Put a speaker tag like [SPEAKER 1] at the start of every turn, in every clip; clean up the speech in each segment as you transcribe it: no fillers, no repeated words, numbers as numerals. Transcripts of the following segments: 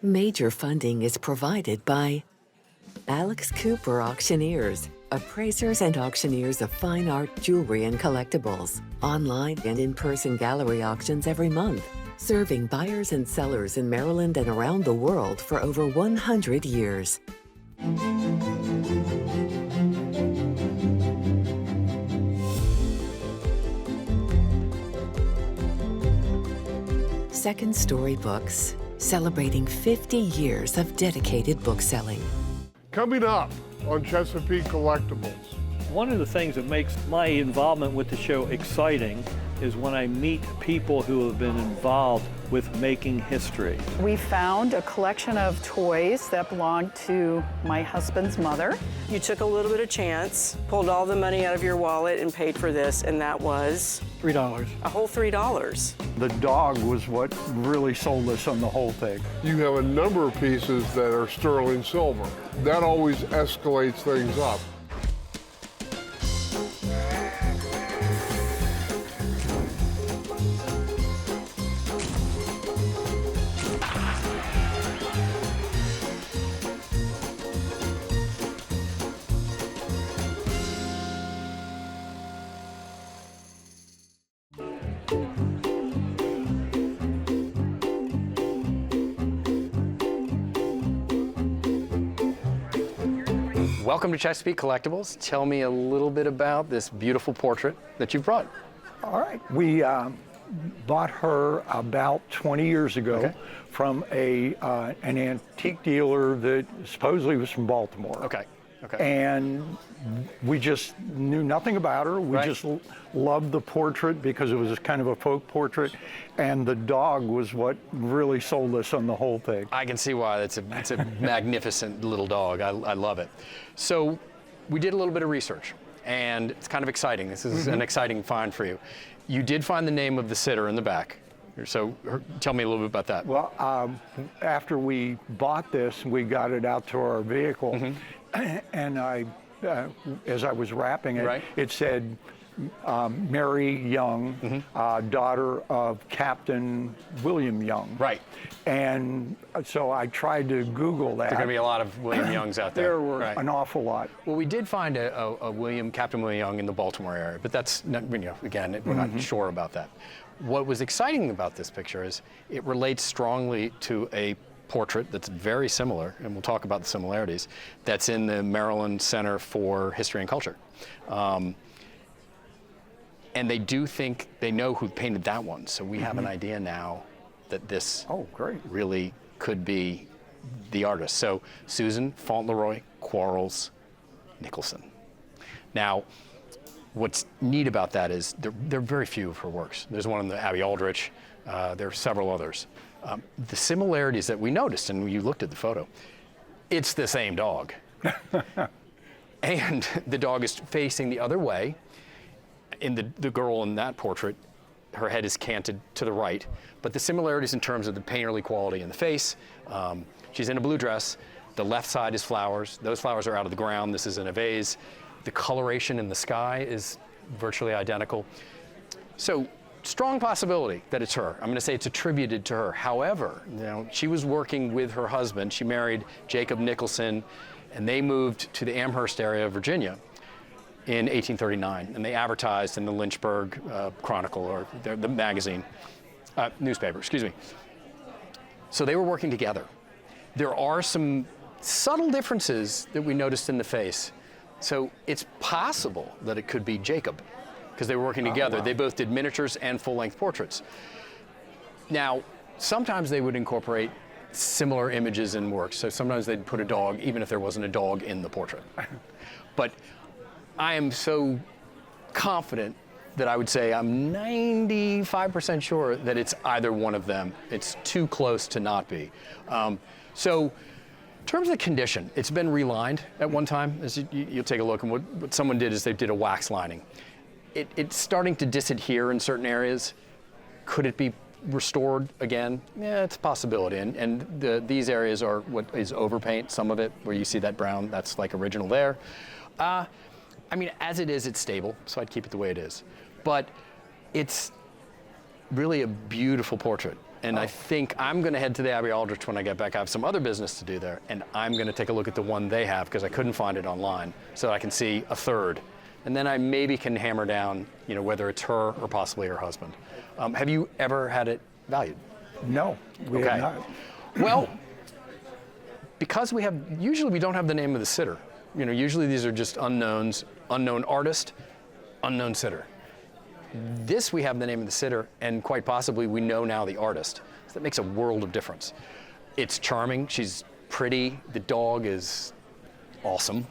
[SPEAKER 1] Major funding is provided by Alex Cooper Auctioneers, appraisers and auctioneers of fine art, jewelry, and collectibles. Online and in-person gallery auctions every month, serving buyers and sellers in Maryland and around the world for over 100 years. Second Story Books, celebrating 50 years of dedicated bookselling.
[SPEAKER 2] Coming up on Chesapeake Collectibles.
[SPEAKER 3] One of the things that makes my involvement with the show exciting is when I meet people who have been involved with making history.
[SPEAKER 4] We found a collection of toys that belonged to my husband's mother.
[SPEAKER 5] You took a little bit of chance, pulled all the money out of your wallet and paid for this, and that was?
[SPEAKER 3] $3.
[SPEAKER 5] A whole $3.
[SPEAKER 6] The dog was what really sold us on the whole thing.
[SPEAKER 2] You have a number of pieces that are sterling silver. That always escalates things up.
[SPEAKER 7] Welcome to Chesapeake Collectibles. Tell me a little bit about this beautiful portrait that you've brought.
[SPEAKER 6] All right. We bought her about 20 years ago from an antique dealer that supposedly was from Baltimore.
[SPEAKER 7] Okay.
[SPEAKER 6] And we just knew nothing about her. We just loved the portrait because it was kind of a folk portrait, and the dog was what really sold us on the whole thing.
[SPEAKER 7] I can see why. It's a magnificent little dog. I love it. So we did a little bit of research, and it's kind of exciting. This is an exciting find for you. You did find the name of the sitter in the back. So tell me a little bit about that.
[SPEAKER 6] Well, after we bought this, we got it out to our vehicle, and as I was wrapping it, it said, Mary Young, daughter of Captain William Young.
[SPEAKER 7] Right.
[SPEAKER 6] And so I tried to Google that.
[SPEAKER 7] There are going to be a lot of William Youngs out there.
[SPEAKER 6] There were an awful lot.
[SPEAKER 7] Well, we did find a Captain William Young in the Baltimore area, but that's not, again, we're not sure about that. What was exciting about this picture is it relates strongly to a portrait that's very similar, and we'll talk about the similarities, that's in the Maryland Center for History and Culture. And they do think they know who painted that one, so we have an idea now that this really could be the artist. So Susan Fauntleroy Quarles Nicholson. Now, what's neat about that is there are very few of her works. There's one in the Abbey Aldrich. There are several others. The similarities that we noticed, and you looked at the photo, it's the same dog. And the dog is facing the other way. In the girl in that portrait, her head is canted to the right, but the similarities in terms of the painterly quality in the face, she's in a blue dress, the left side is flowers, those flowers are out of the ground, this is in a vase, the coloration in the sky is virtually identical. So, strong possibility that it's her. I'm going to say it's attributed to her. However, she was working with her husband, she married Jacob Nicholson, and they moved to the Amherst area of Virginia in 1839, and they advertised in the Lynchburg Chronicle, or the magazine, newspaper, excuse me. So they were working together. There are some subtle differences that we noticed in the face. So it's possible that it could be Jacob, because they were working together. Wow. They both did miniatures and full-length portraits. Now, sometimes they would incorporate similar images in works. So sometimes they'd put a dog, even if there wasn't a dog in the portrait. But I am so confident that I would say I'm 95% sure that it's either one of them. It's too close to not be. So in terms of the condition, it's been relined at one time. As you'll take a look, and what someone did is they did a wax lining. It's starting to disadhere in certain areas. Could it be restored again? Yeah, it's a possibility. And these areas are what is overpaint, some of it, where you see that brown, that's like original there. I mean, as it is, it's stable, so I'd keep it the way it is. But it's really a beautiful portrait. And I think I'm going to head to the Abbey Aldrich when I get back. I have some other business to do there, and I'm going to take a look at the one they have because I couldn't find it online, so that I can see a third. And then I maybe can hammer down, you know, whether it's her or possibly her husband. Have you ever had it valued?
[SPEAKER 6] No, we have not.
[SPEAKER 7] Well, because usually we don't have the name of the sitter. You know, usually these are just unknowns, unknown artist, unknown sitter. This we have the name of the sitter, and quite possibly we know now the artist. So that makes a world of difference. It's charming, she's pretty, the dog is awesome.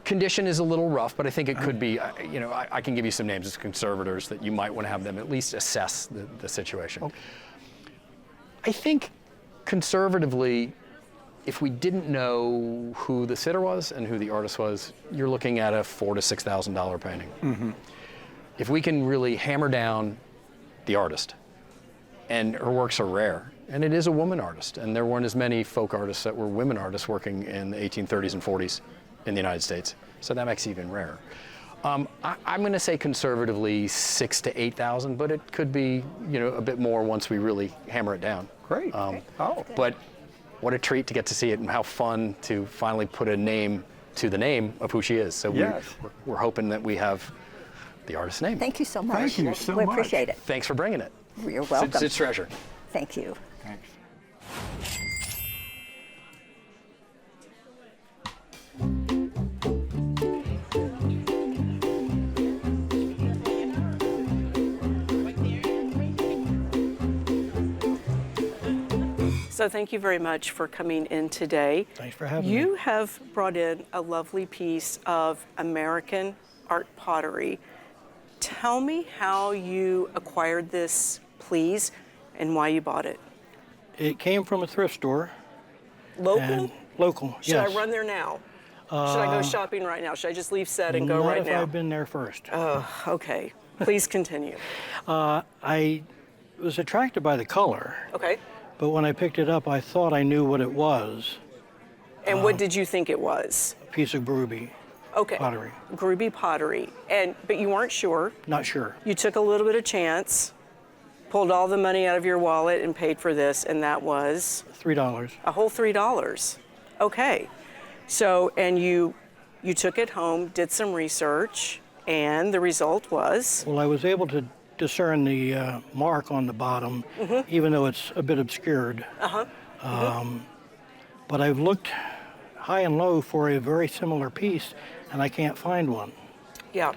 [SPEAKER 7] Condition is a little rough, but I think it could be, you know, I can give you some names as conservators that you might want to have them at least assess the situation. Okay. I think conservatively, if we didn't know who the sitter was and who the artist was, you're looking at a $4,000 to $6,000 painting. Mm-hmm. If we can really hammer down the artist, and her works are rare, and it is a woman artist, and there weren't as many folk artists that were women artists working in the 1830s and 40s in the United States, so that makes it even rarer. I'm going to say conservatively 6,000 to 8,000, but it could be, you know, a bit more once we really hammer it down.
[SPEAKER 6] Great.
[SPEAKER 7] But what a treat to get to see it, and how fun to finally put a name to the name of who she is. So we're hoping that we have the artist's name.
[SPEAKER 8] Thank you so much.
[SPEAKER 6] Thank you so much.
[SPEAKER 8] We appreciate it.
[SPEAKER 7] Thanks for bringing it.
[SPEAKER 8] You're welcome.
[SPEAKER 7] It's a treasure.
[SPEAKER 8] Thank you.
[SPEAKER 6] Thanks.
[SPEAKER 5] So thank you very much for coming in today.
[SPEAKER 3] Thanks for having me.
[SPEAKER 5] You have brought in a lovely piece of American art pottery. Tell me how you acquired this, please, and why you bought it.
[SPEAKER 3] It came from a thrift store.
[SPEAKER 5] Local?
[SPEAKER 3] Local,
[SPEAKER 5] Should
[SPEAKER 3] yes.
[SPEAKER 5] I run there now? Should I go shopping right now? Should I just leave set and go right now?
[SPEAKER 3] Not if I've been there first.
[SPEAKER 5] Okay. Please continue.
[SPEAKER 3] I was attracted by the color,
[SPEAKER 5] Okay.
[SPEAKER 3] but when I picked it up, I thought I knew what it was.
[SPEAKER 5] And what did you think it was?
[SPEAKER 3] A piece of Gruby
[SPEAKER 5] Okay.
[SPEAKER 3] pottery.
[SPEAKER 5] Gruby pottery. But you weren't sure.
[SPEAKER 3] Not sure.
[SPEAKER 5] You took a little bit of chance, pulled all the money out of your wallet and paid for this, and that was?
[SPEAKER 3] $3.
[SPEAKER 5] A whole $3. Okay. So, and you took it home, did some research, and the result was?
[SPEAKER 3] Well, I was able to discern the mark on the bottom, even though it's a bit obscured. But I've looked high and low for a very similar piece, and I can't find one.
[SPEAKER 5] Yeah.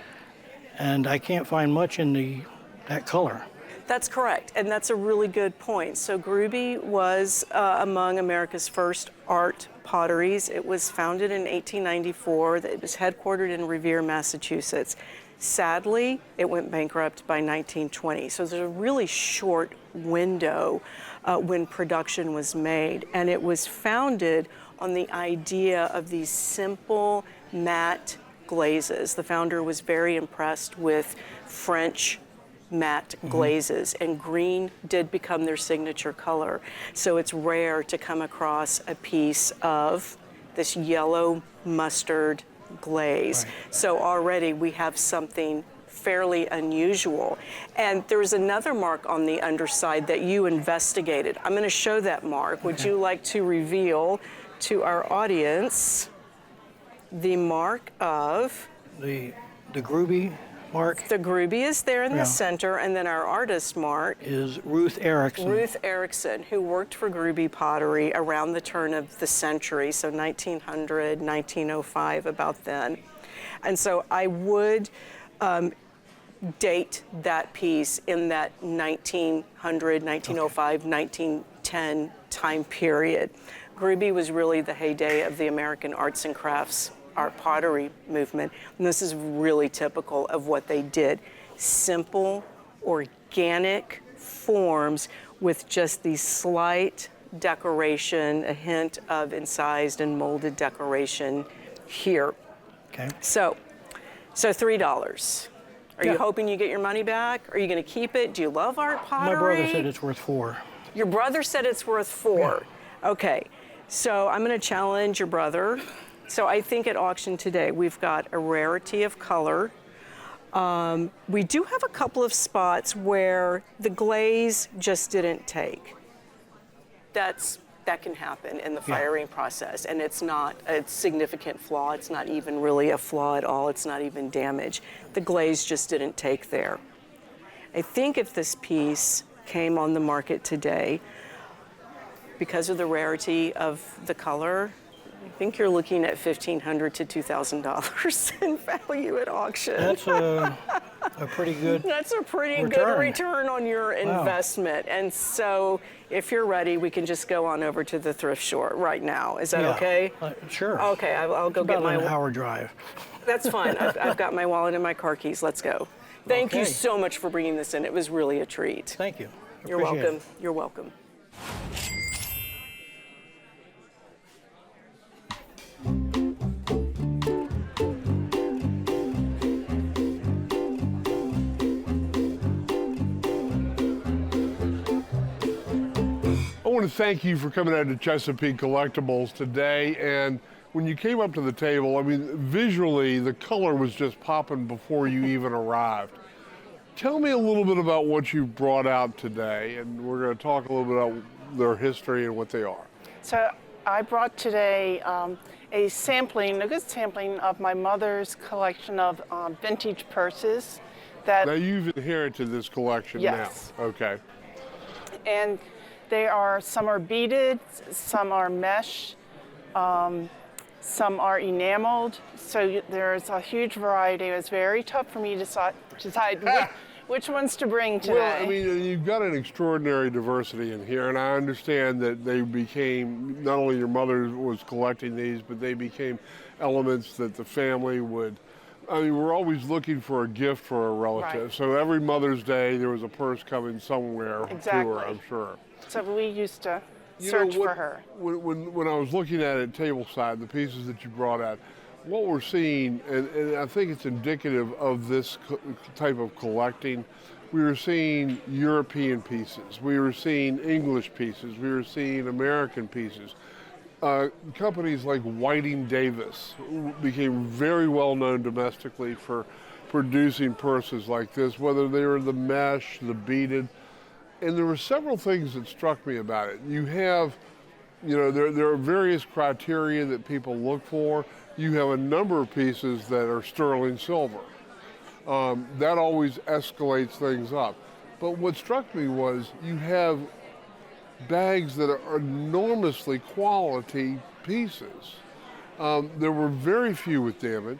[SPEAKER 3] And I can't find much in that color.
[SPEAKER 5] That's correct, and that's a really good point. So Gruby was among America's first art potteries. It was founded in 1894. It was headquartered in Revere, Massachusetts. Sadly, it went bankrupt by 1920. So there's a really short window when production was made, and it was founded on the idea of these simple matte glazes. The founder was very impressed with French matte glazes, and green did become their signature color. So it's rare to come across a piece of this yellow mustard glaze.
[SPEAKER 3] Right.
[SPEAKER 5] So already we have something fairly unusual. And there's another mark on the underside that you investigated. I'm going to show that mark. Would you like to reveal to our audience the mark of?
[SPEAKER 3] The Gruby mark
[SPEAKER 5] The Gruby is there in the center, and then our artist mark
[SPEAKER 3] is Ruth Erickson.
[SPEAKER 5] Ruth Erickson, who worked for Gruby Pottery around the turn of the century, so 1900, 1905, about then. And so I would date that piece in that 1900, 1905, 1910 time period. Gruby was really the heyday of the American arts and crafts art pottery movement, and this is really typical of what they did. Simple, organic forms with just the slight decoration, a hint of incised and molded decoration here.
[SPEAKER 3] Okay.
[SPEAKER 5] So $3. Are you hoping you get your money back? Are you going to keep it? Do you love art pottery?
[SPEAKER 3] My brother said it's worth $4.
[SPEAKER 5] Your brother said it's worth $4. Yeah. Okay. So I'm going to challenge your brother. So I think at auction today, we've got a rarity of color, We do have a couple of spots where the glaze just didn't take. That can happen in the firing process, and it's not a significant flaw. It's not even really a flaw at all. It's not even damage. The glaze just didn't take there. I think if this piece came on the market today, because of the rarity of the color, I think you're looking at $1,500 to $2,000 in value at auction.
[SPEAKER 3] That's a pretty good
[SPEAKER 5] That's a pretty
[SPEAKER 3] return.
[SPEAKER 5] good return on your investment. And so if you're ready, we can just go on over to the thrift store right now. Is that okay?
[SPEAKER 3] Sure.
[SPEAKER 5] Okay, I'll go
[SPEAKER 3] It's
[SPEAKER 5] get
[SPEAKER 3] about
[SPEAKER 5] my...
[SPEAKER 3] an hour drive.
[SPEAKER 5] That's fine. I've got my wallet and my car keys. Let's go. Thank you
[SPEAKER 3] Okay.
[SPEAKER 5] so much for bringing this in. It was really a treat.
[SPEAKER 3] Thank you.
[SPEAKER 5] You're
[SPEAKER 3] Appreciate
[SPEAKER 5] welcome.
[SPEAKER 3] it.
[SPEAKER 5] You're welcome.
[SPEAKER 2] I want to thank you for coming out to Chesapeake Collectibles today. And when you came up to the table, I mean, visually, the color was just popping before you even arrived. Tell me a little bit about what you brought out today, and we're going to talk a little bit about their history and what they are.
[SPEAKER 8] So I brought today a good sampling of my mother's collection of vintage purses.
[SPEAKER 2] Now, you've inherited this collection
[SPEAKER 8] Yes.
[SPEAKER 2] now. Okay.
[SPEAKER 8] And some are beaded, some are mesh, some are enameled. So there's a huge variety. It was very tough for me to decide which ones to bring today.
[SPEAKER 2] Well, I mean, you've got an extraordinary diversity in here, and I understand that they became, not only your mother was collecting these, but they became elements that the family would, I mean, we're always looking for a gift for a relative.
[SPEAKER 8] Right.
[SPEAKER 2] So every Mother's Day, there was a purse coming somewhere to
[SPEAKER 8] Exactly.
[SPEAKER 2] her, I'm sure.
[SPEAKER 8] So we used to
[SPEAKER 2] You
[SPEAKER 8] search
[SPEAKER 2] know, what-
[SPEAKER 8] for her.
[SPEAKER 2] When I was looking at it tableside, the pieces that you brought out, what we're seeing, and I think it's indicative of this type of collecting, we were seeing European pieces, we were seeing English pieces, we were seeing American pieces. Companies like Whiting Davis became very well known domestically for producing purses like this, whether they were the mesh, the beaded. And there were several things that struck me about it. You have, you know, there are various criteria that people look for. You have a number of pieces that are sterling silver. That always escalates things up. But what struck me was you have bags that are enormously quality pieces. There were very few with damage.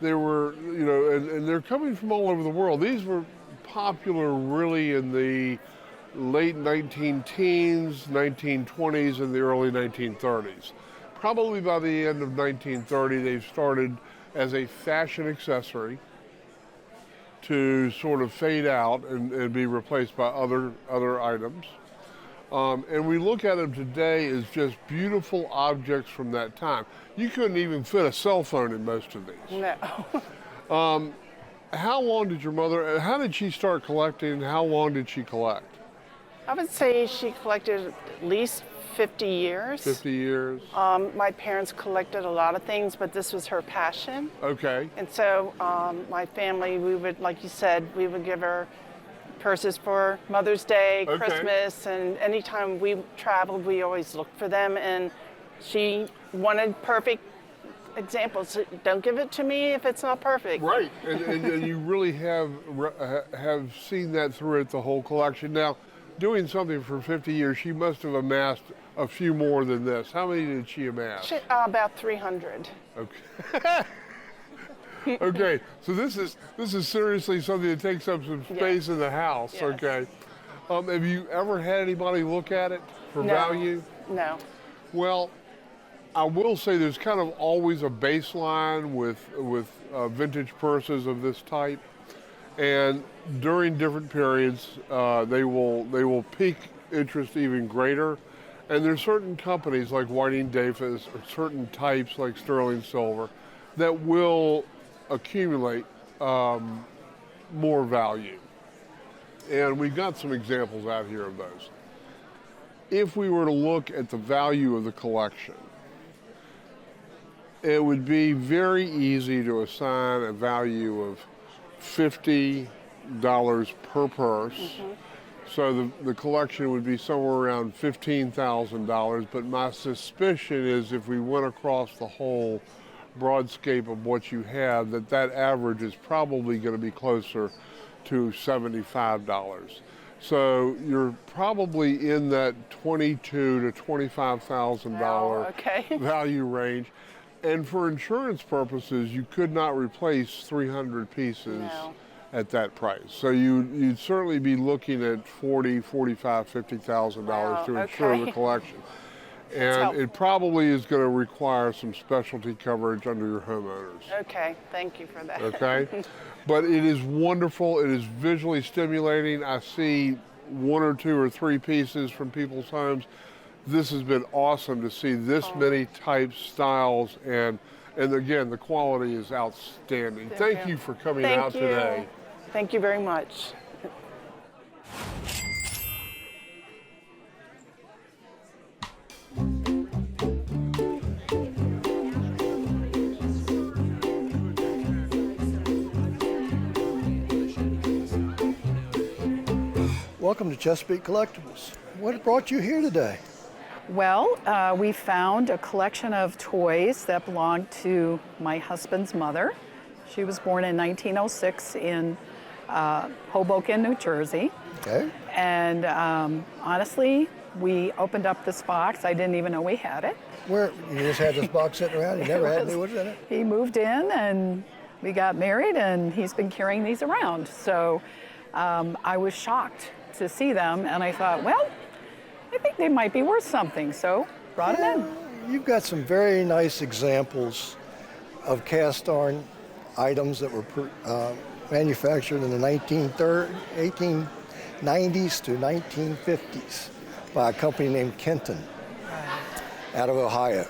[SPEAKER 2] There were, you know, and they're coming from all over the world. These were popular really in the late 19-teens, 1920s, and the early 1930s. Probably by the end of 1930, they've started as a fashion accessory to sort of fade out and be replaced by other items. And we look at them today as just beautiful objects from that time. You couldn't even fit a cell phone in most of these.
[SPEAKER 8] No.
[SPEAKER 2] How long did your mother, how did she start collecting? How long did she collect?
[SPEAKER 8] I would say she collected at least 50 years.
[SPEAKER 2] 50 years?
[SPEAKER 8] My parents collected a lot of things, but this was her passion.
[SPEAKER 2] Okay.
[SPEAKER 8] And so my family, we would, like you said, we would give her purses for Mother's Day,
[SPEAKER 2] Okay.
[SPEAKER 8] Christmas, and anytime we traveled, we always looked for them. And she wanted perfect examples. Don't give it to me if it's not perfect.
[SPEAKER 2] Right, and you really have seen that throughout the whole collection. Now, doing something for 50 years, she must have amassed a few more than this. How many did she amass?
[SPEAKER 8] About 300.
[SPEAKER 2] Okay. Okay, so this is seriously something that takes up some space in the house.
[SPEAKER 8] Yes.
[SPEAKER 2] Okay. Have you ever had anybody look at it for value?
[SPEAKER 8] No.
[SPEAKER 2] Well, I will say there's kind of always a baseline with vintage purses of this type, and during different periods, they will pique interest even greater. And there's certain companies like Whiting Davis or certain types like sterling silver that will accumulate more value. And we've got some examples out here of those. If we were to look at the value of the collection, it would be very easy to assign a value of $50 per purse. So the collection would be somewhere around $15,000, but my suspicion is if we went across the whole broadscape of what you have, that average is probably going to be closer to $75. So you're probably in that $22,000 to $25,000 value range. And for insurance purposes, you could not replace 300 pieces at that price. So you'd certainly be looking at $40,000, $45,000, $50,000 to insure the collection. And it probably is going to require some specialty coverage under your homeowners.
[SPEAKER 8] Okay, thank you for that.
[SPEAKER 2] Okay, but it is wonderful. It is visually stimulating. I see 1 or 2 or 3 pieces from people's homes. This has been awesome to see this many types, styles, and again, the quality is outstanding. Thank you for coming out today.
[SPEAKER 8] Thank you very much.
[SPEAKER 9] Welcome to Chesapeake Collectibles. What brought you here today?
[SPEAKER 4] Well, we found a collection of toys that belonged to my husband's mother. She was born in 1906 in Hoboken, New Jersey.
[SPEAKER 9] Okay.
[SPEAKER 4] And honestly, we opened up this box. I didn't even know we had it.
[SPEAKER 9] Where you just had this box sitting around? You never had any was in it?
[SPEAKER 4] He moved in and we got married, and he's been carrying these around. So I was shocked to see them, and I thought, well, I think they might be worth something, so brought them in.
[SPEAKER 9] You've got some very nice examples of cast iron items that were manufactured in the 1890s to 1950s by a company named Kenton out of Ohio.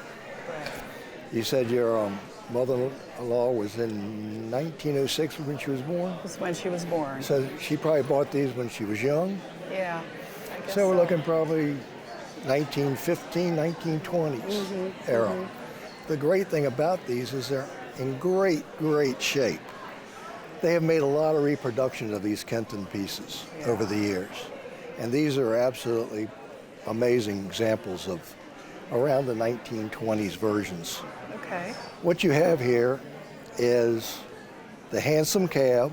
[SPEAKER 9] You said your mother-in-law was in 1906 when she was born?
[SPEAKER 4] This is when she was born.
[SPEAKER 9] So she probably bought these when she was young?
[SPEAKER 4] Yeah.
[SPEAKER 9] So we're looking probably 1915, 1920s era. The great thing about these is they're in great, great shape. They have made a lot of reproductions of these Kenton pieces over the years. And these are absolutely amazing examples of around the 1920s versions.
[SPEAKER 4] Okay.
[SPEAKER 9] What you have here is the hansom cab,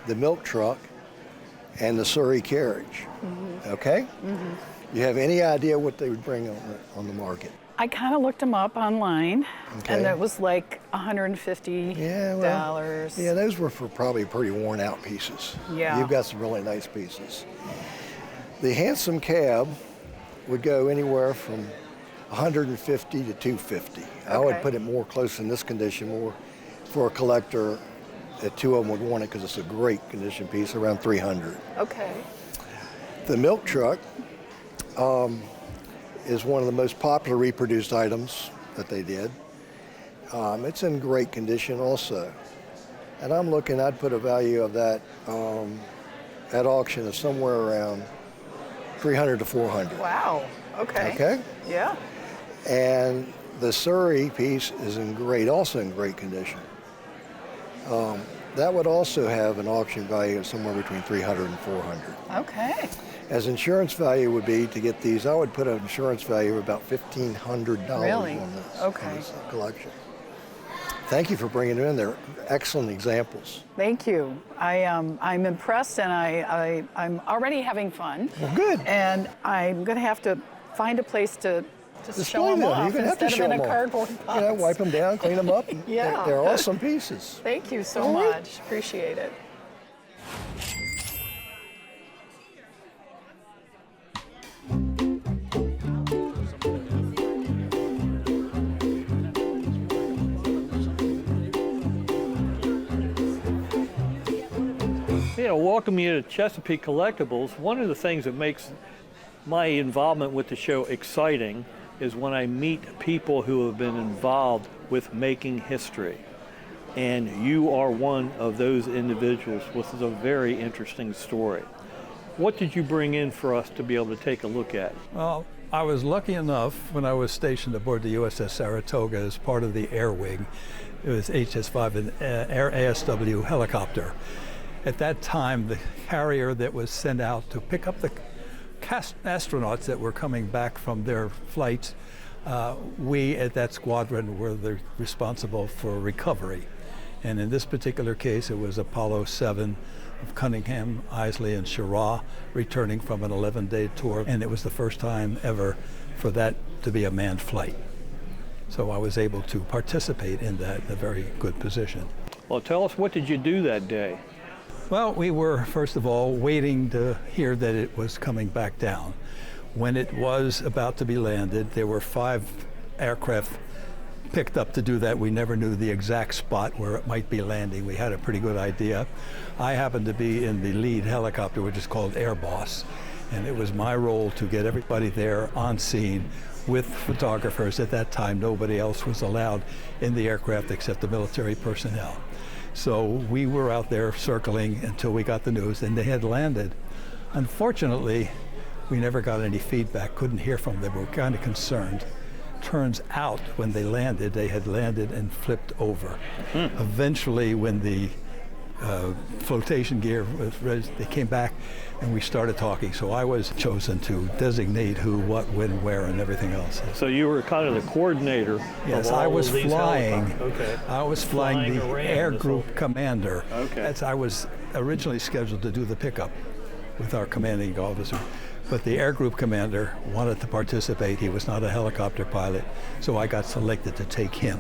[SPEAKER 9] the milk truck, and the Surrey carriage. Okay? You have any idea what they would bring on the market?
[SPEAKER 4] I kind of looked them up online, and it was like $150.
[SPEAKER 9] Yeah, those were for probably pretty worn out pieces.
[SPEAKER 4] Yeah.
[SPEAKER 9] You've got some really nice pieces. The hansom cab would go anywhere from $150 to $250. I would put it more close in this condition, more for a collector. The two of them would want it because it's a great condition piece, around $300.
[SPEAKER 4] Okay.
[SPEAKER 9] The milk truck is one of the most popular reproduced items that they did. It's in great condition also. And I'm looking, I'd put a value of that at auction of somewhere around $300 to $400.
[SPEAKER 4] Wow. Okay.
[SPEAKER 9] Okay?
[SPEAKER 4] Yeah.
[SPEAKER 9] And the Surrey piece is also in great condition. That would also have an auction value of somewhere between $300 and $400.
[SPEAKER 4] Okay.
[SPEAKER 9] As insurance value would be to get these, I would put an insurance value of about $1,500
[SPEAKER 4] Really?
[SPEAKER 9] on this,
[SPEAKER 4] Okay.
[SPEAKER 9] on this collection. Thank you for bringing them in. They're excellent examples.
[SPEAKER 4] Thank you. I'm impressed, and I'm already having fun.
[SPEAKER 9] Well, good.
[SPEAKER 4] And I'm going to have to find a place to just show
[SPEAKER 9] Display
[SPEAKER 4] them
[SPEAKER 9] them.
[SPEAKER 4] off
[SPEAKER 9] You're going to have to
[SPEAKER 4] instead
[SPEAKER 9] show
[SPEAKER 4] of in
[SPEAKER 9] them
[SPEAKER 4] a
[SPEAKER 9] off.
[SPEAKER 4] cardboard box.
[SPEAKER 9] You know, wipe them down, clean them up.
[SPEAKER 4] Yeah.
[SPEAKER 9] They're awesome pieces.
[SPEAKER 4] Thank you so
[SPEAKER 9] All right.
[SPEAKER 4] much. Appreciate it.
[SPEAKER 3] Welcome you to Chesapeake Collectibles. One of the things that makes my involvement with the show exciting is when I meet people who have been involved with making history. And you are one of those individuals with a very interesting story. What did you bring in for us to be able to take a look at?
[SPEAKER 10] Well, I was lucky enough when I was stationed aboard the USS Saratoga as part of the Air Wing. It was HS-5, an Air ASW helicopter. At that time, the carrier that was sent out to pick up the astronauts that were coming back from their flights, we at that squadron were responsible for recovery. And in this particular case, it was Apollo 7 of Cunningham, Isley, and Schirra returning from an 11-day tour. And it was the first time ever for that to be a manned flight. So I was able to participate in that in a very good position.
[SPEAKER 3] Well, tell us, what did you do that day?
[SPEAKER 10] Well, we were, first of all, waiting to hear that it was coming back down. When it was about to be landed, there were 5 aircraft picked up to do that. We never knew the exact spot where it might be landing. We had a pretty good idea. I happened to be in the lead helicopter, which is called Air Boss, and it was my role to get everybody there on scene with photographers. At that time, nobody else was allowed in the aircraft except the military personnel. So we were out there circling until we got the news, and they had landed. Unfortunately, we never got any feedback, couldn't hear from them. We were kind of concerned. Turns out, when they had landed and flipped over. Eventually, when the flotation gear was ready, they came back and we started talking. So I was chosen to designate who, what, when, where, and everything else.
[SPEAKER 3] So you were kind of the coordinator.
[SPEAKER 10] Yes,
[SPEAKER 3] of all
[SPEAKER 10] I was
[SPEAKER 3] of these
[SPEAKER 10] flying.
[SPEAKER 3] Okay.
[SPEAKER 10] I was flying the air group commander.
[SPEAKER 3] Okay.
[SPEAKER 10] I was originally scheduled to do the pickup with our commanding officer. But the air group commander wanted to participate. He was not a helicopter pilot, so I got selected to take him.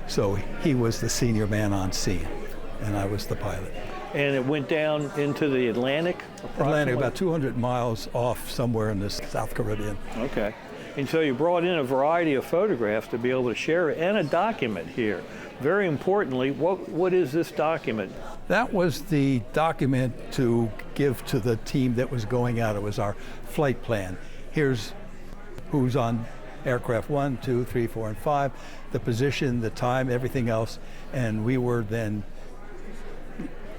[SPEAKER 10] So he was the senior man on scene, and I was the pilot.
[SPEAKER 3] And it went down into the Atlantic?
[SPEAKER 10] Atlantic, about 200 miles off somewhere in the South Caribbean.
[SPEAKER 3] Okay. And so you brought in a variety of photographs to be able to share and a document here. Very importantly, what is this document?
[SPEAKER 10] That was the document to give to the team that was going out. It was our flight plan. Here's who's on aircraft 1, 2, 3, 4, and 5, the position, the time, everything else, and we were then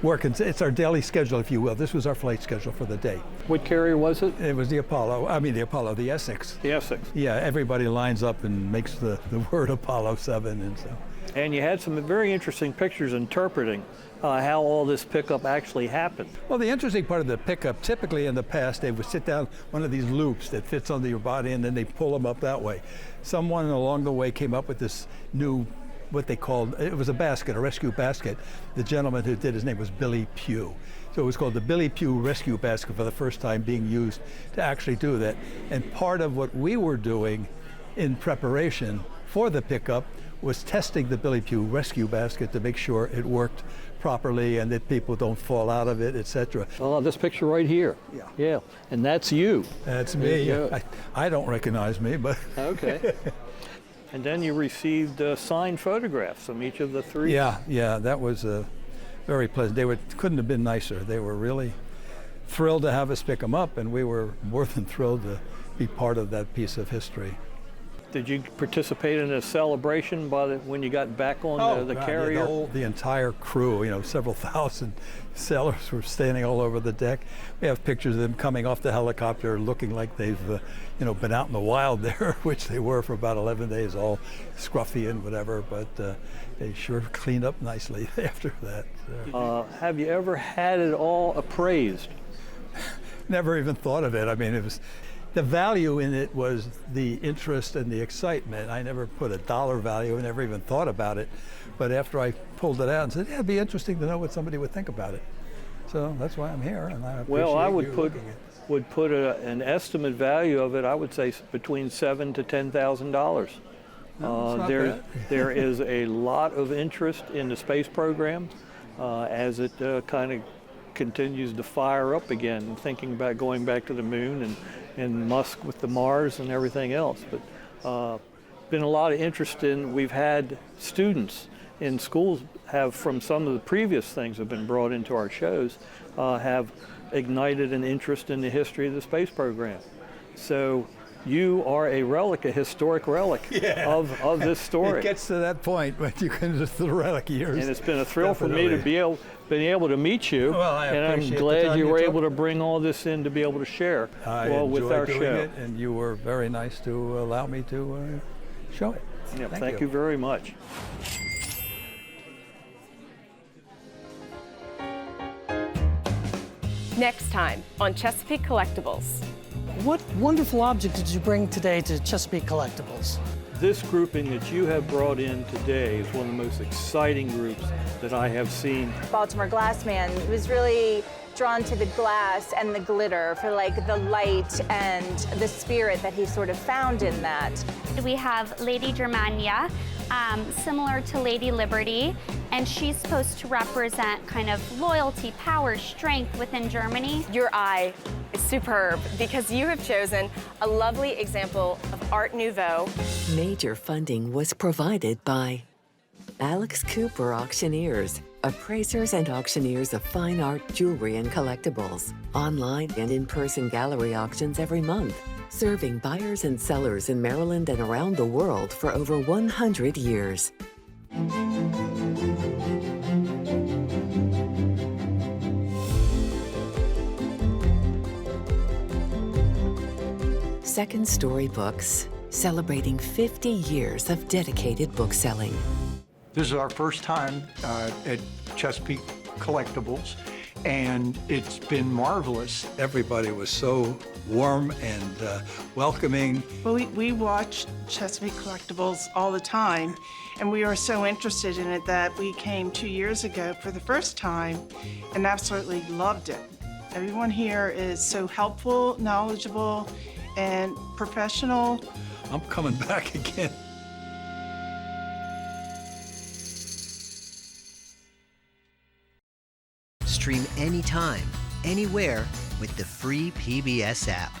[SPEAKER 10] working. It's our daily schedule, if you will. This was our flight schedule for the day.
[SPEAKER 3] What carrier was it?
[SPEAKER 10] It was the Essex.
[SPEAKER 3] The Essex.
[SPEAKER 10] Yeah, everybody lines up and makes the word Apollo 7 and so.
[SPEAKER 3] And you had some very interesting pictures interpreting how all this pickup actually happened.
[SPEAKER 10] Well, the interesting part of the pickup, typically in the past, they would sit down one of these loops that fits under your body, and then they pull them up that way. Someone along the way came up with this new, what they called, it was a basket, a rescue basket. The gentleman who did, his name was Billy Pugh. So it was called the Billy Pugh Rescue Basket, for the first time being used to actually do that. And part of what we were doing in preparation for the pickup was testing the Billy Pugh Rescue Basket to make sure it worked properly and that people don't fall out of it, etc.
[SPEAKER 3] Oh, this picture right here.
[SPEAKER 10] Yeah.
[SPEAKER 3] Yeah, and that's you.
[SPEAKER 10] That's me. I don't recognize me, but...
[SPEAKER 3] Okay. And then you received signed photographs from each of the 3.
[SPEAKER 10] Yeah, that was very pleasant. Couldn't have been nicer. They were really thrilled to have us pick them up, and we were more than thrilled to be part of that piece of history.
[SPEAKER 3] Did you participate in a celebration when you got back on the carrier?
[SPEAKER 10] Yeah, the entire crew, several thousand sailors were standing all over the deck. We have pictures of them coming off the helicopter looking like they've been out in the wild there, which they were for about 11 days, all scruffy and whatever, but they sure cleaned up nicely after that. So.
[SPEAKER 3] Have you ever had it all appraised?
[SPEAKER 10] Never even thought of it. I mean, the value in it was the interest and the excitement. I never put a dollar value, I never even thought about it. But after I pulled it out and said, it'd be interesting to know what somebody would think about it. So that's why I'm here, and I appreciate
[SPEAKER 3] I would
[SPEAKER 10] you
[SPEAKER 3] put an estimate value of it, I would say between $7,000 to $10,000. There is a lot of interest in the space program as it kind of continues to fire up again, thinking about going back to the moon and Musk with the Mars and everything else. But been a lot of interest we've had students in schools from some of the previous things that have been brought into our shows, have ignited an interest in the history of the space program. So you are a relic, a historic relic of this story.
[SPEAKER 10] It gets to that point when you can just the relic years.
[SPEAKER 3] And it's been a thrill for me to be able to meet you.
[SPEAKER 10] Well,
[SPEAKER 3] and I'm glad you were able to bring all this in to be able to share with our show.
[SPEAKER 10] It, and you were very nice to allow me to show it.
[SPEAKER 3] Yeah, thank you very much.
[SPEAKER 11] Next time on Chesapeake Collectibles.
[SPEAKER 12] What wonderful object did you bring today to Chesapeake Collectibles?
[SPEAKER 3] This grouping that you have brought in today is one of the most exciting groups that I have seen.
[SPEAKER 13] Baltimore Glassman was really drawn to the glass and the glitter for like the light and the spirit that he sort of found in that.
[SPEAKER 14] We have Lady Germania, similar to Lady Liberty, and she's supposed to represent kind of loyalty, power, strength within Germany.
[SPEAKER 11] Your eye is superb because you have chosen a lovely example of Art Nouveau.
[SPEAKER 1] Major funding was provided by Alex Cooper Auctioneers, appraisers and auctioneers of fine art, jewelry, and collectibles. Online and in-person gallery auctions every month. Serving buyers and sellers in Maryland and around the world for over 100 years. Second Story Books, celebrating 50 years of dedicated bookselling.
[SPEAKER 6] This is our first time at Chesapeake Collectibles, and it's been marvelous.
[SPEAKER 10] Everybody was so warm and welcoming.
[SPEAKER 8] Well, we watch Chesapeake Collectibles all the time, and we were so interested in it that we came 2 years ago for the first time and absolutely loved it. Everyone here is so helpful, knowledgeable, and professional.
[SPEAKER 10] I'm coming back again.
[SPEAKER 15] Stream anytime, anywhere with the free PBS app.